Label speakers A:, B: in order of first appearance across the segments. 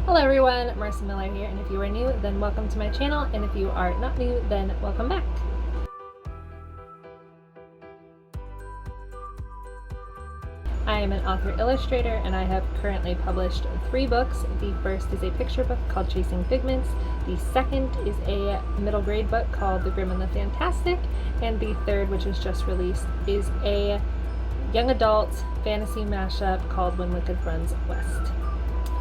A: Hello everyone, Marissa Miller here, and if you are new, then welcome to my channel, and if you are not new, then welcome back. I am an author-illustrator, and I have currently published 3 books. The first is a picture book called Chasing Figments, the second is a middle grade book called The Grim and the Fantastic, and the third, which was just released, is a young adult fantasy mashup called When Wicked Runs West.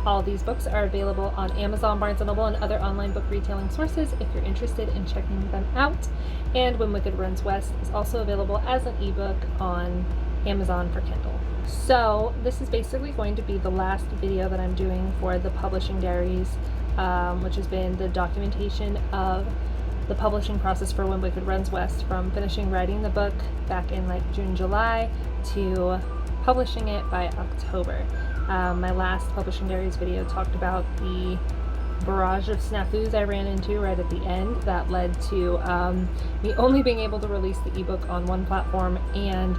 A: All these books are available on Amazon, Barnes & Noble, and other online book retailing sources if you're interested in checking them out. And When Wicked Runs West is also available as an ebook on Amazon for Kindle. So this is basically going to be the last video that I'm doing for the Publishing Diaries, which has been the documentation of the publishing process for When Wicked Runs West, from finishing writing the book back in like June, July to publishing it by October. My last Publishing Diaries video talked about the barrage of snafus I ran into right at the end that led to me only being able to release the ebook on one platform and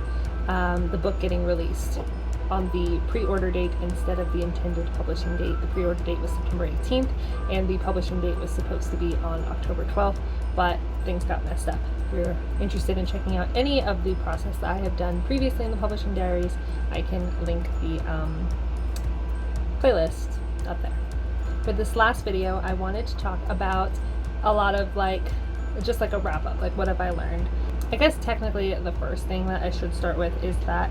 A: the book getting released on the pre-order date instead of the intended publishing date. The pre-order date was September 18th and the publishing date was supposed to be on October 12th, but things got messed up. If you're interested in checking out any of the process that I have done previously in the Publishing Diaries, I can link the playlist up there. For this last video, I wanted to talk about a lot of just like a wrap up, like what have I learned. I guess technically the first thing that I should start with is that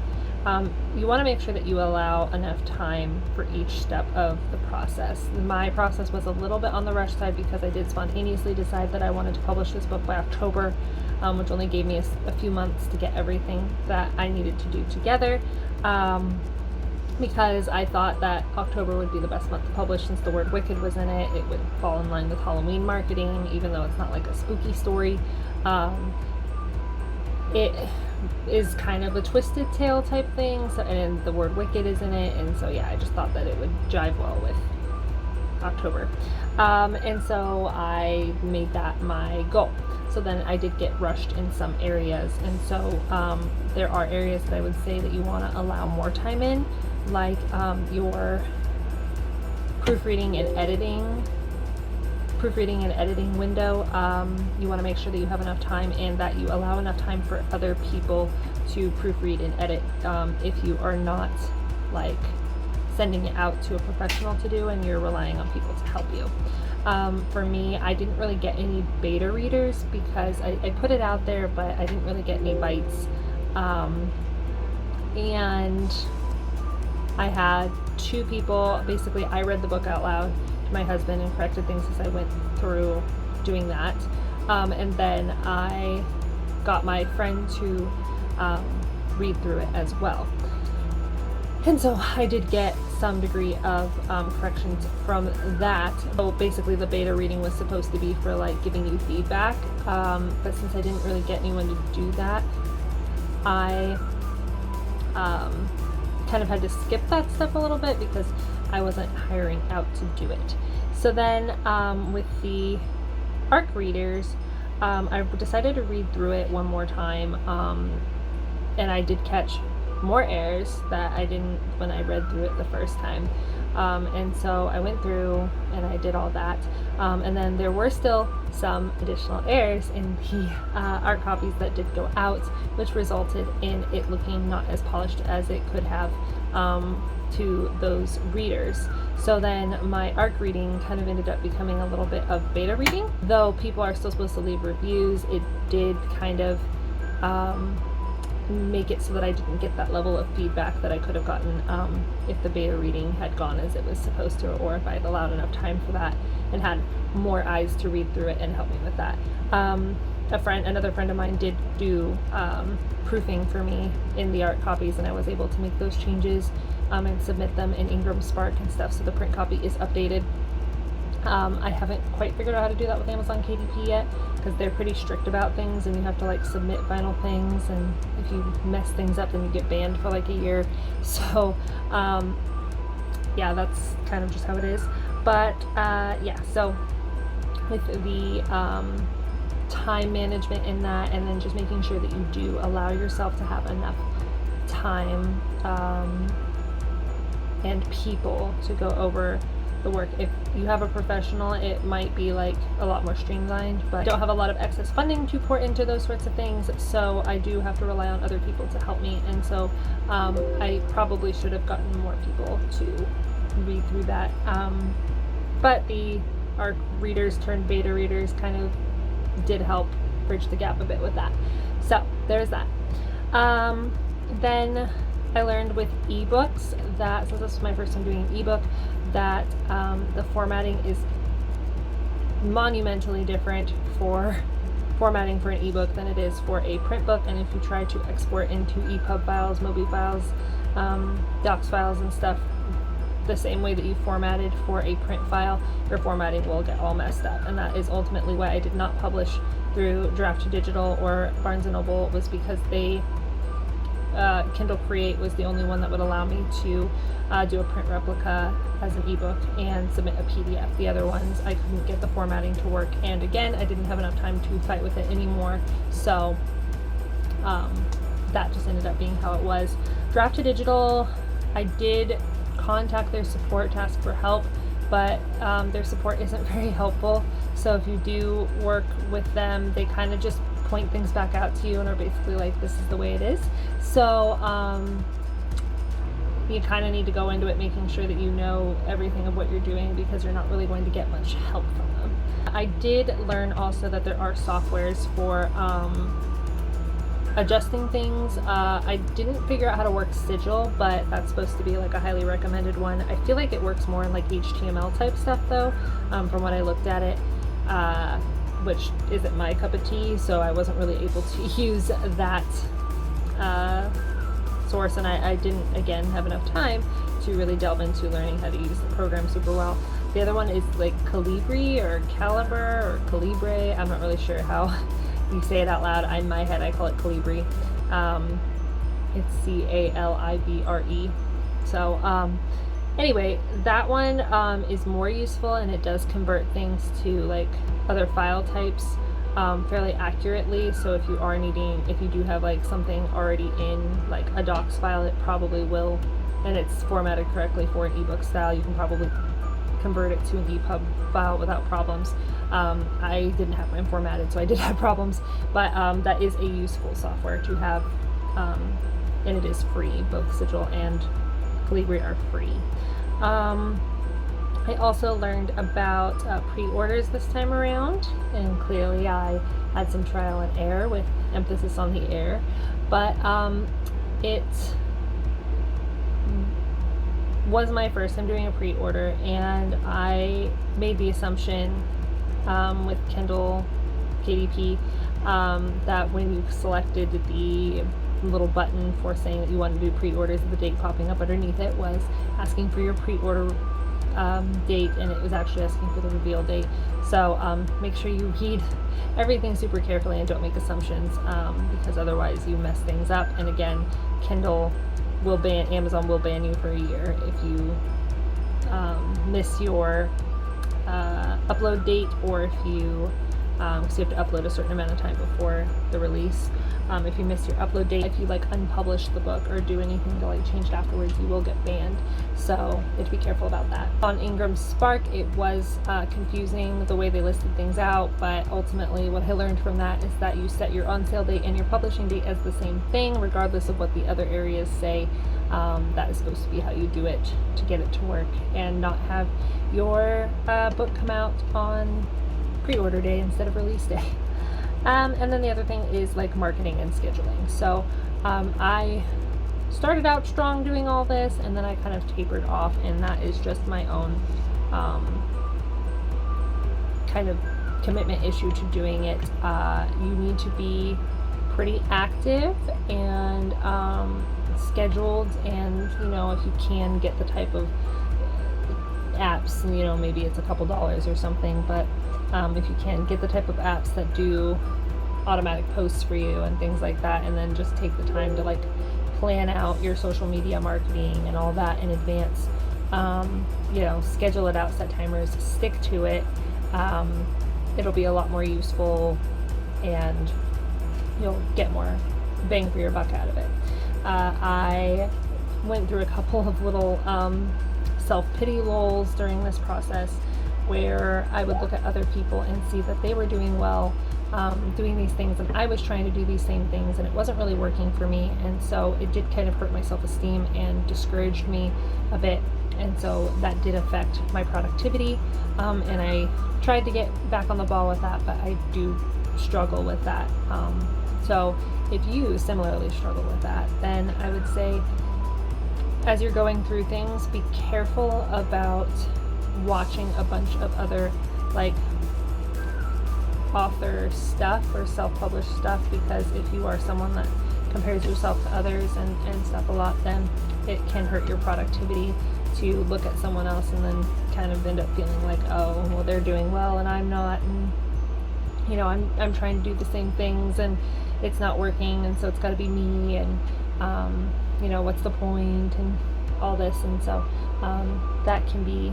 A: you want to make sure that you allow enough time for each step of the process. My process was a little bit on the rush side because I did spontaneously decide that I wanted to publish this book by October, which only gave me a few months to get everything that I needed to do together. Because I thought that October would be the best month to publish since the word wicked was in it. It would fall in line with Halloween marketing, even though it's not like a spooky story. It is kind of a twisted tale type thing, so, and the word wicked is in it, and so yeah, I just thought that it would jive well with October. And so I made that my goal. So then I did get rushed in some areas, and so there are areas that I would say that you want to allow more time in, like your proofreading and editing window. You want to make sure that you have enough time and that you allow enough time for other people to proofread and edit if you are not like sending it out to a professional to do and you're relying on people to help you. For me, I didn't really get any beta readers because I put it out there, but I didn't really get any bites. And I had 2 people. Basically, I read the book out loud to my husband and corrected things as I went through doing that. And then I got my friend to read through it as well. And so I did get some degree of corrections from that. So basically the beta reading was supposed to be for like giving you feedback, but since I didn't really get anyone to do that, I kind of had to skip that step a little bit because I wasn't hiring out to do it. So then with the ARC readers, I decided to read through it one more time, and I did catch more errors that I didn't when I read through it the first time. And so I went through and I did all that. And then there were still some additional errors in the art copies that did go out, which resulted in it looking not as polished as it could have to those readers. So then my ARC reading kind of ended up becoming a little bit of beta reading. Though people are still supposed to leave reviews, it did kind of make it so that I didn't get that level of feedback that I could have gotten if the beta reading had gone as it was supposed to, or if I had allowed enough time for that and had more eyes to read through it and help me with that. Another friend of mine did do proofing for me in the art copies, and I was able to make those changes and submit them in Ingram Spark and stuff, so the print copy is updated. I haven't quite figured out how to do that with Amazon KDP yet, because they're pretty strict about things and you have to like submit final things, and if you mess things up then you get banned for like a year. So yeah, that's kind of just how it is. But yeah, so with the time management in that, and then just making sure that you do allow yourself to have enough time and people to go over the work. If you have a professional, it might be like a lot more streamlined, but I don't have a lot of excess funding to pour into those sorts of things, so I do have to rely on other people to help me. And so I probably should have gotten more people to read through that, but our readers turned beta readers kind of did help bridge the gap a bit with that. So there's that. Then I learned with ebooks that, since this was my first time doing an ebook, that the formatting is monumentally different for formatting for an ebook than it is for a print book. And if you try to export into EPUB files, MOBI files, docs files and stuff the same way that you formatted for a print file, your formatting will get all messed up. And that is ultimately why I did not publish through Draft to Digital or Barnes & Noble, was because they Kindle Create was the only one that would allow me to do a print replica as an ebook and submit a PDF. The other ones I couldn't get the formatting to work, and again, I didn't have enough time to fight with it anymore, so that just ended up being how it was. Draft to Digital, I did contact their support to ask for help, but their support isn't very helpful. So if you do work with them, they kind of just point things back out to you and are basically like, this is the way it is. So you kind of need to go into it making sure that you know everything of what you're doing, because you're not really going to get much help from them. I did learn also that there are softwares for adjusting things. I didn't figure out how to work Sigil, but that's supposed to be like a highly recommended one. I feel like it works more in like HTML type stuff though, from what I looked at it, which isn't my cup of tea, so I wasn't really able to use that source, and I didn't, again, have enough time to really delve into learning how to use the program super well. The other one is like Calibri or Calibre or Calibre. I'm not really sure how you say it out loud. In my head, I call it Calibri. It's Calibre. So anyway, that one is more useful, and it does convert things to like other file types fairly accurately. So if you are needing, if you do have like something already in like a docs file, it probably will, and it's formatted correctly for an ebook style, you can probably convert it to an EPUB file without problems. I didn't have mine formatted, so I did have problems, but that is a useful software to have, and it is free. Both Sigil and Calibri are free. I also learned about pre-orders this time around, and clearly I had some trial and error, with emphasis on the error, but it was my first time doing a pre-order, and I made the assumption with Kindle KDP that when you selected the little button for saying that you wanted to do pre-orders, the date popping up underneath it was asking for your pre-order date, and it was actually asking for the reveal date. So make sure you read everything super carefully and don't make assumptions, because otherwise you mess things up. And again, Amazon will ban you for a year if you miss your upload date, or if you because you have to upload a certain amount of time before the release. If you miss your upload date, if you like unpublish the book or do anything to like change it afterwards, you will get banned. So you have to be careful about that. On Ingram Spark, it was confusing the way they listed things out, but ultimately what I learned from that is that you set your on sale date and your publishing date as the same thing, regardless of what the other areas say. That is supposed to be how you do it to get it to work, and not have your book come out on pre-order day instead of release day. And then the other thing is like marketing and scheduling. So I started out strong doing all this, and then I kind of tapered off, and that is just my own kind of commitment issue to doing it. You need to be pretty active and scheduled, and if you can get the type of apps, maybe it's a couple dollars or something, but if you can get the type of apps that do automatic posts for you and things like that, and then just take the time to like plan out your social media marketing and all that in advance, schedule it out, set timers, stick to it, it'll be a lot more useful, and you'll get more bang for your buck out of it. I went through a couple of little self-pity lulls during this process where I would look at other people and see that they were doing well, doing these things, and I was trying to do these same things, and it wasn't really working for me. And so it did kind of hurt my self-esteem and discouraged me a bit. And so that did affect my productivity. And I tried to get back on the ball with that, but I do struggle with that. So if you similarly struggle with that, then I would say, as you're going through things, be careful about watching a bunch of other like author stuff or self-published stuff, because if you are someone that compares yourself to others and stuff a lot, then it can hurt your productivity to look at someone else and then kind of end up feeling like, oh, well, they're doing well and I'm not, and you know, I'm trying to do the same things and it's not working, and so it's got to be me, and you know, what's the point, and all this. And so that can be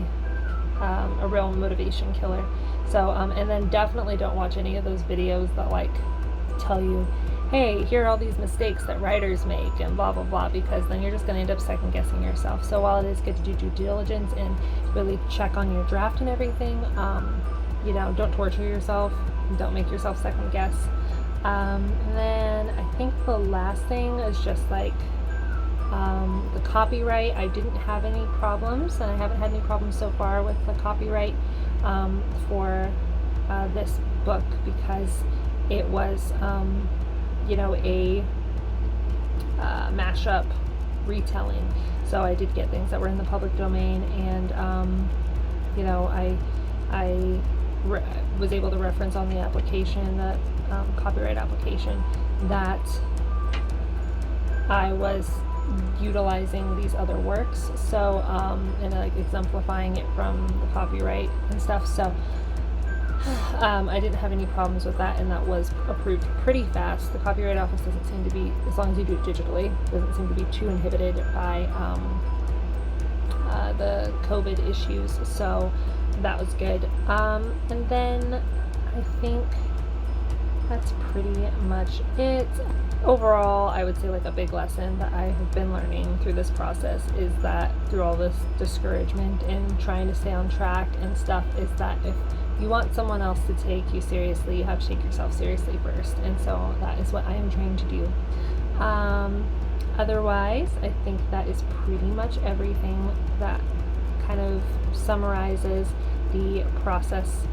A: a real motivation killer. So and then definitely don't watch any of those videos that like tell you, hey, here are all these mistakes that writers make and blah blah blah, because then you're just going to end up second guessing yourself. So while it is good to do due diligence and really check on your draft and everything, you know, don't torture yourself, don't make yourself second guess. And then I think the last thing is just like the copyright. I didn't have any problems, and I haven't had any problems so far with the copyright for this book, because it was you know, a mashup retelling. So I did get things that were in the public domain, and you know, I was able to reference on the application, that copyright application, that I was utilizing these other works, so and like exemplifying it from the copyright and stuff. So I didn't have any problems with that, and that was approved pretty fast. The Copyright Office doesn't seem to be, as long as you do it digitally, doesn't seem to be too inhibited by the COVID issues, so that was good. And then I think that's pretty much it. Overall, I would say like a big lesson that I have been learning through this process is that through all this discouragement and trying to stay on track and stuff, is that if you want someone else to take you seriously, you have to take yourself seriously first. And so that is what I am trying to do. Otherwise, I think that is pretty much everything that kind of summarizes the process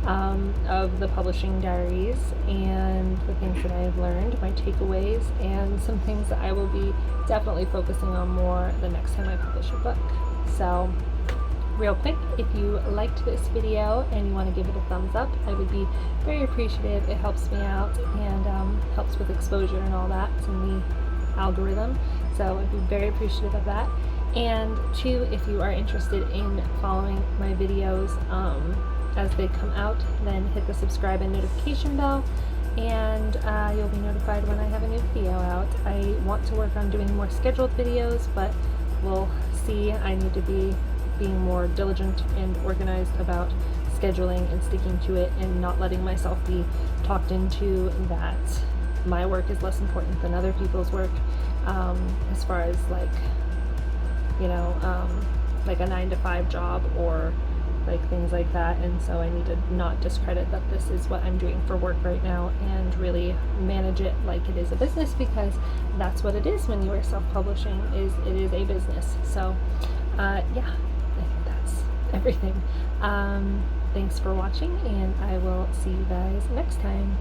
A: of the Publishing Diaries, and the things that I have learned, my takeaways, and some things that I will be definitely focusing on more the next time I publish a book. So real quick, if you liked this video and you want to give it a thumbs up, I would be very appreciative. It helps me out and helps with exposure and all that in the algorithm, so I'd be very appreciative of that. And two, if you are interested in following my videos as they come out, then hit the subscribe and notification bell, and you'll be notified when I have a new video out. I want to work on doing more scheduled videos, but we'll see. I need to be being more diligent and organized about scheduling and sticking to it, and not letting myself be talked into that my work is less important than other people's work, as far as like, you know, like a 9-to-5 job or like things like that. And so I need to not discredit that this is what I'm doing for work right now, and really manage it like it is a business, because that's what it is when you are self-publishing, is it is a business. So yeah, I think that's everything. Thanks for watching, and I will see you guys next time.